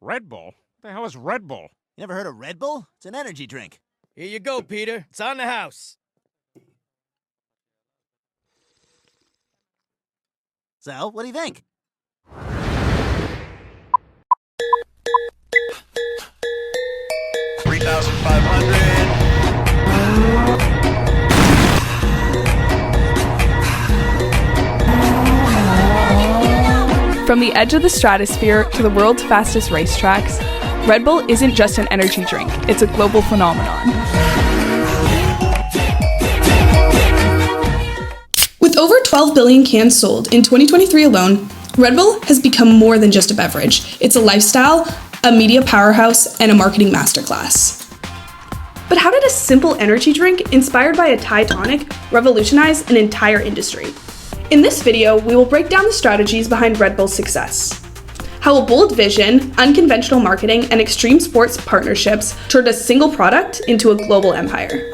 Red Bull? What the hell is Red Bull? You never heard of Red Bull? It's an energy drink. Here you go, Peter. It's on the house. So, what do you think? From the edge of the stratosphere to the world's fastest racetracks, Red Bull isn't just an energy drink, it's a global phenomenon. With over 12 billion cans sold in 2023 alone, Red Bull has become more than just a beverage. It's a lifestyle, a media powerhouse, and a marketing masterclass. But how did a simple energy drink inspired by a Thai tonic revolutionize an entire industry? In this video, we will break down the strategies behind Red Bull's success. How a bold vision, unconventional marketing, and extreme sports partnerships turned a single product into a global empire.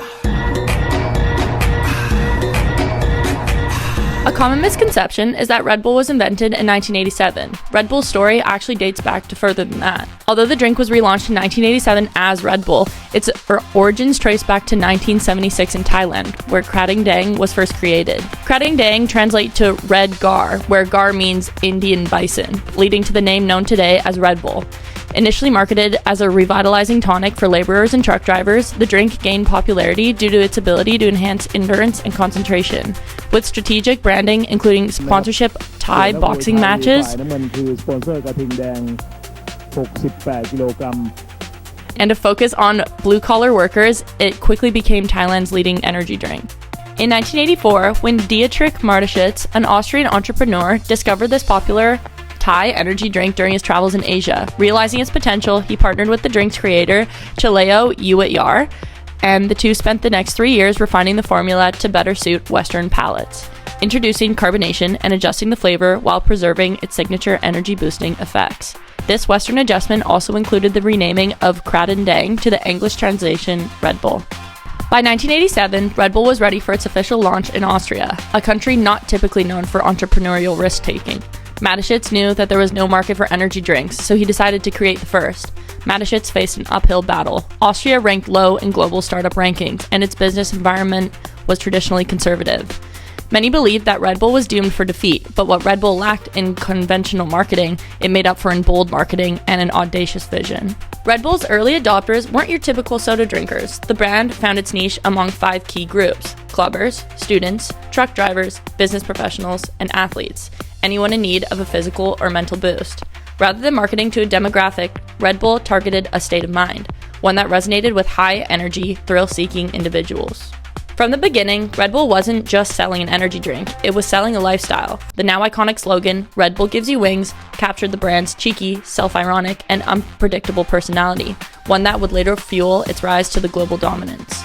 A common misconception is that Red Bull was invented in 1987. Red Bull's story actually dates back to further than that. Although the drink was relaunched in 1987 as Red Bull, its origins trace back to 1976 in Thailand, where Krating Dang was first created. Krating Dang translates to Red Gar, where Gar means Indian bison, leading to the name known today as Red Bull. Initially marketed as a revitalizing tonic for laborers and truck drivers, the drink gained popularity due to its ability to enhance endurance and concentration. With strategic branding, including sponsorship Thai boxing matches, and a focus on blue-collar workers, it quickly became Thailand's leading energy drink. In 1984, when Dietrich Mateschitz, an Austrian entrepreneur, discovered this popular Thai energy drink during his travels in Asia. Realizing its potential, he partnered with the drink's creator, Chaleo Yuet, and the two spent the next 3 years refining the formula to better suit Western palates, introducing carbonation and adjusting the flavor while preserving its signature energy-boosting effects. This Western adjustment also included the renaming of Krating Dang to the English translation Red Bull. By 1987, Red Bull was ready for its official launch in Austria, a country not typically known for entrepreneurial risk-taking. Mateschitz knew that there was no market for energy drinks, so he decided to create the first. Mateschitz faced an uphill battle. Austria ranked low in global startup rankings, and its business environment was traditionally conservative. Many believed that Red Bull was doomed for defeat, but what Red Bull lacked in conventional marketing, it made up for in bold marketing and an audacious vision. Red Bull's early adopters weren't your typical soda drinkers. The brand found its niche among 5 key groups: clubbers, students, truck drivers, business professionals, and athletes. Anyone in need of a physical or mental boost. Rather than marketing to a demographic, Red Bull targeted a state of mind, one that resonated with high-energy, thrill-seeking individuals. From the beginning, Red Bull wasn't just selling an energy drink, it was selling a lifestyle. The now iconic slogan, "Red Bull gives you wings," captured the brand's cheeky, self-ironic, and unpredictable personality, one that would later fuel its rise to the global dominance.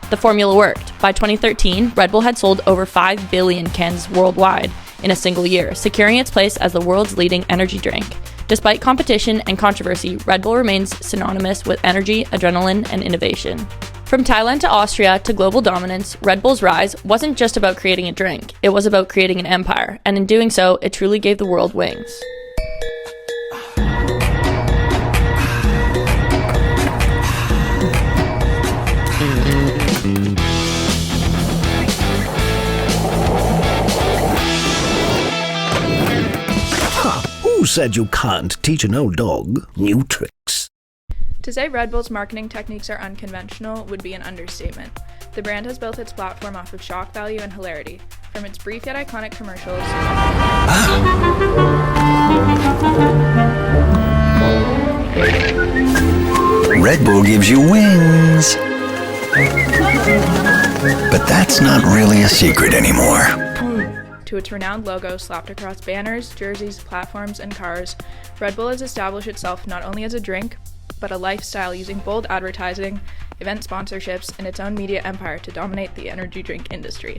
The formula worked. By 2013, Red Bull had sold over 5 billion cans worldwide in a single year, securing its place as the world's leading energy drink. Despite competition and controversy, Red Bull remains synonymous with energy, adrenaline, and innovation. From Thailand to Austria to global dominance, Red Bull's rise wasn't just about creating a drink, it was about creating an empire, and in doing so, it truly gave the world wings. Who said you can't teach an old dog new tricks? To say Red Bull's marketing techniques are unconventional would be an understatement. The brand has built its platform off of shock value and hilarity, from its brief yet iconic commercials. Red Bull gives you wings. But that's not really a secret anymore. To its renowned logo slapped across banners, jerseys, platforms, and cars, Red Bull has established itself not only as a drink, but a lifestyle using bold advertising, event sponsorships, and its own media empire to dominate the energy drink industry.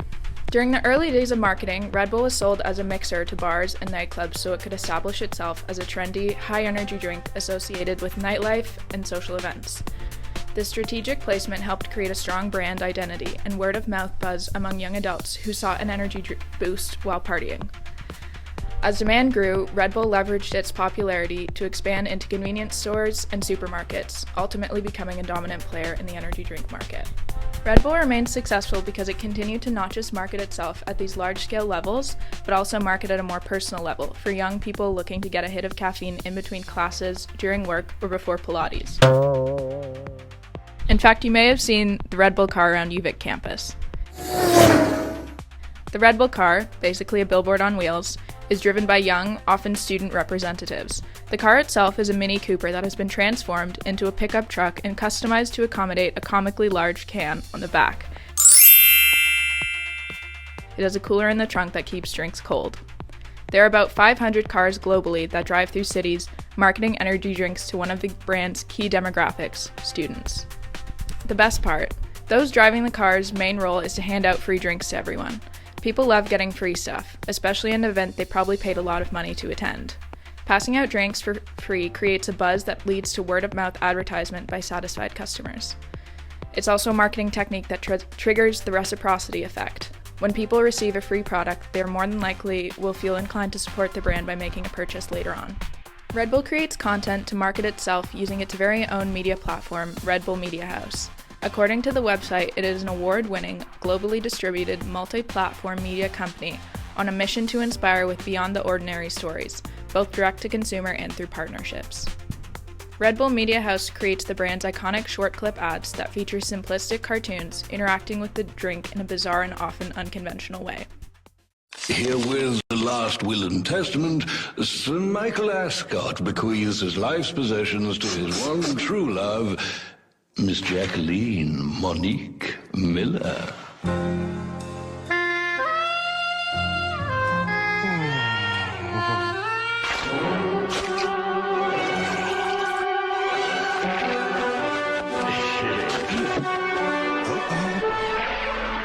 During the early days of marketing, Red Bull was sold as a mixer to bars and nightclubs so it could establish itself as a trendy, high-energy drink associated with nightlife and social events. This strategic placement helped create a strong brand identity and word-of-mouth buzz among young adults who sought an energy boost while partying. As demand grew, Red Bull leveraged its popularity to expand into convenience stores and supermarkets, ultimately becoming a dominant player in the energy drink market. Red Bull remained successful because it continued to not just market itself at these large-scale levels, but also market at a more personal level for young people looking to get a hit of caffeine in between classes, during work, or before Pilates. In fact, you may have seen the Red Bull car around Wiebe campus. The Red Bull car, basically a billboard on wheels, is driven by young, often student representatives. The car itself is a Mini Cooper that has been transformed into a pickup truck and customized to accommodate a comically large can on the back. It has a cooler in the trunk that keeps drinks cold. There are about 500 cars globally that drive through cities, marketing energy drinks to one of the brand's key demographics, students. The best part, those driving the car's main role is to hand out free drinks to everyone. People love getting free stuff, especially an event they probably paid a lot of money to attend. Passing out drinks for free creates a buzz that leads to word-of-mouth advertisement by satisfied customers. It's also a marketing technique that triggers the reciprocity effect. When people receive a free product, they more than likely will feel inclined to support the brand by making a purchase later on. Red Bull creates content to market itself using its very own media platform, Red Bull Media House. According to the website, it is an award-winning, globally distributed, multi-platform media company on a mission to inspire with beyond the ordinary stories, both direct-to-consumer and through partnerships. Red Bull Media House creates the brand's iconic short clip ads that feature simplistic cartoons interacting with the drink in a bizarre and often unconventional way. Herewith the last will and testament, Sir Michael Ascot bequeaths his life's possessions to his one true love, Miss Jacqueline Monique Miller.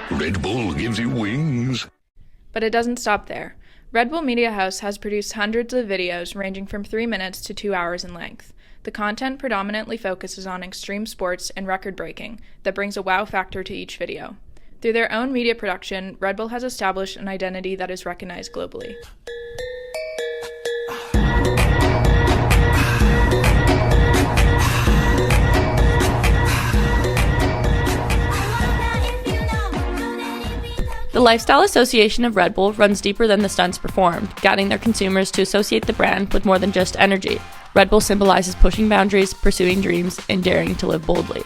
Red Bull gives you wings. But it doesn't stop there. Red Bull Media House has produced hundreds of videos ranging from 3 minutes to 2 hours in length. The content predominantly focuses on extreme sports and record breaking that brings a wow factor to each video. Through their own media production, Red Bull has established an identity that is recognized globally. The lifestyle association of Red Bull runs deeper than the stunts performed, guiding their consumers to associate the brand with more than just energy. Red Bull symbolizes pushing boundaries, pursuing dreams, and daring to live boldly.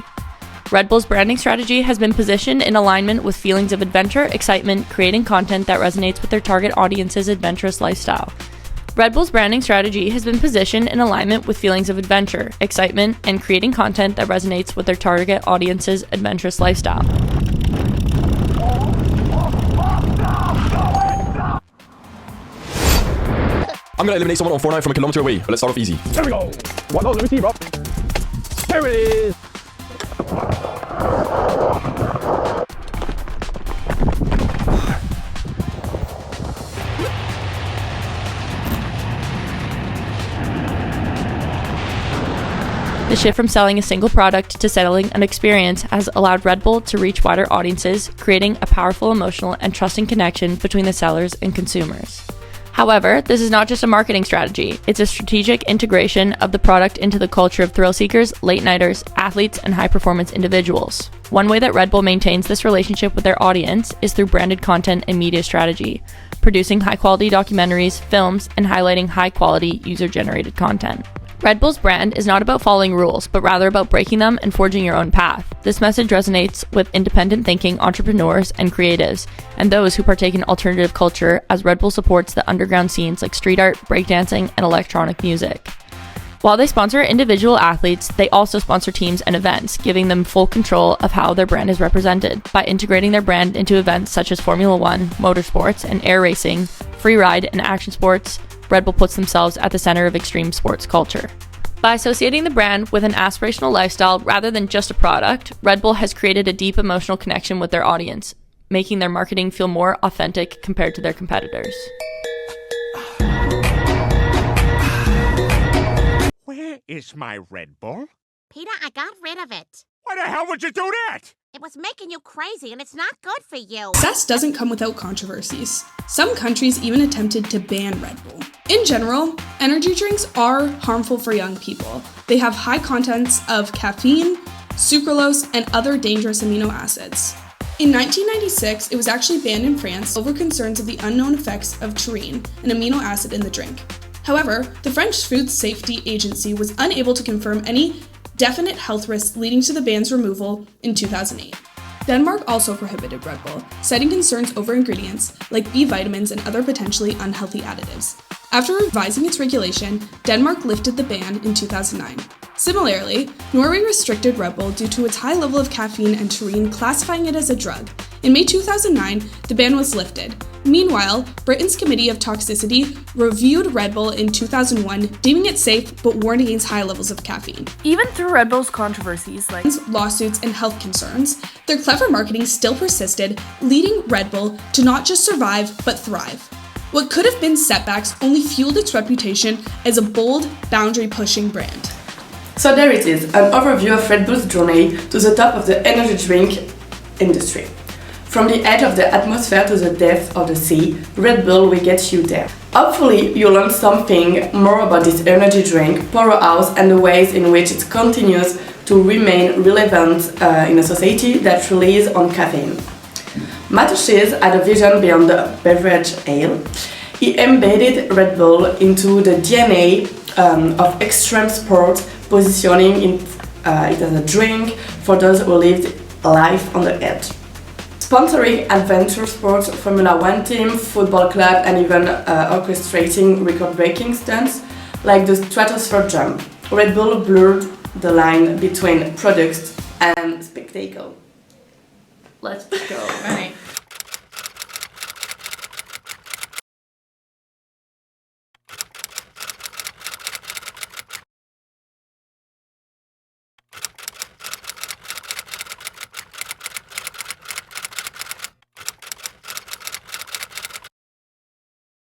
Red Bull's branding strategy has been positioned in alignment with feelings of adventure, excitement, creating content that resonates with their target audience's adventurous lifestyle. Red Bull's branding strategy has been positioned in alignment with feelings of adventure, excitement, and creating content that resonates with their target audience's adventurous lifestyle. I'm gonna eliminate someone on 4-9 from a kilometer away, but let's start off easy. There we go. What? Let me see, bro. There it is. The shift from selling a single product to selling an experience has allowed Red Bull to reach wider audiences, creating a powerful emotional and trusting connection between the sellers and consumers. However, this is not just a marketing strategy, it's a strategic integration of the product into the culture of thrill seekers, late-nighters, athletes, and high-performance individuals. One way that Red Bull maintains this relationship with their audience is through branded content and media strategy, producing high-quality documentaries, films, and highlighting high-quality, user-generated content. Red Bull's brand is not about following rules, but rather about breaking them and forging your own path. This message resonates with independent thinking entrepreneurs and creatives, and those who partake in alternative culture, as Red Bull supports the underground scenes like street art, breakdancing, and electronic music. While they sponsor individual athletes, they also sponsor teams and events, giving them full control of how their brand is represented. By integrating their brand into events such as Formula One, motorsports, and air racing, free ride, and action sports, Red Bull puts themselves at the center of extreme sports culture. By associating the brand with an aspirational lifestyle rather than just a product, Red Bull has created a deep emotional connection with their audience, making their marketing feel more authentic compared to their competitors. Where is my Red Bull? Peter, I got rid of it. Why the hell would you do that? It was making you crazy, and it's not good for you. Success doesn't come without controversies. Some countries even attempted to ban Red Bull. In general, energy drinks are harmful for young people. They have high contents of caffeine, sucralose, and other dangerous amino acids. In 1996, it was actually banned in France over concerns of the unknown effects of taurine, an amino acid in the drink. However, the French Food Safety Agency was unable to confirm any definite health risks leading to the ban's removal in 2008. Denmark also prohibited Red Bull, citing concerns over ingredients like B vitamins and other potentially unhealthy additives. After revising its regulation, Denmark lifted the ban in 2009. Similarly, Norway restricted Red Bull due to its high level of caffeine and taurine, classifying it as a drug. In May 2009, the ban was lifted. Meanwhile, Britain's Committee of Toxicity reviewed Red Bull in 2001, deeming it safe but warned against high levels of caffeine. Even through Red Bull's controversies like lawsuits and health concerns, their clever marketing still persisted, leading Red Bull to not just survive but thrive. What could have been setbacks only fueled its reputation as a bold, boundary-pushing brand. So there it is, an overview of Red Bull's journey to the top of the energy drink industry. From the edge of the atmosphere to the depths of the sea, Red Bull will get you there. Hopefully you learned something more about this energy drink, powerhouse, and the ways in which it continues to remain relevant in a society that relies on caffeine. Matuschis had a vision beyond the beverage ale. He embedded Red Bull into the DNA of extreme sport, positioning it as a drink for those who lived life on the edge. Sponsoring adventure sports, Formula One team, football club, and even orchestrating record-breaking stunts like the stratosphere jump, Red Bull blurred the line between products and spectacle. Let's go. All right.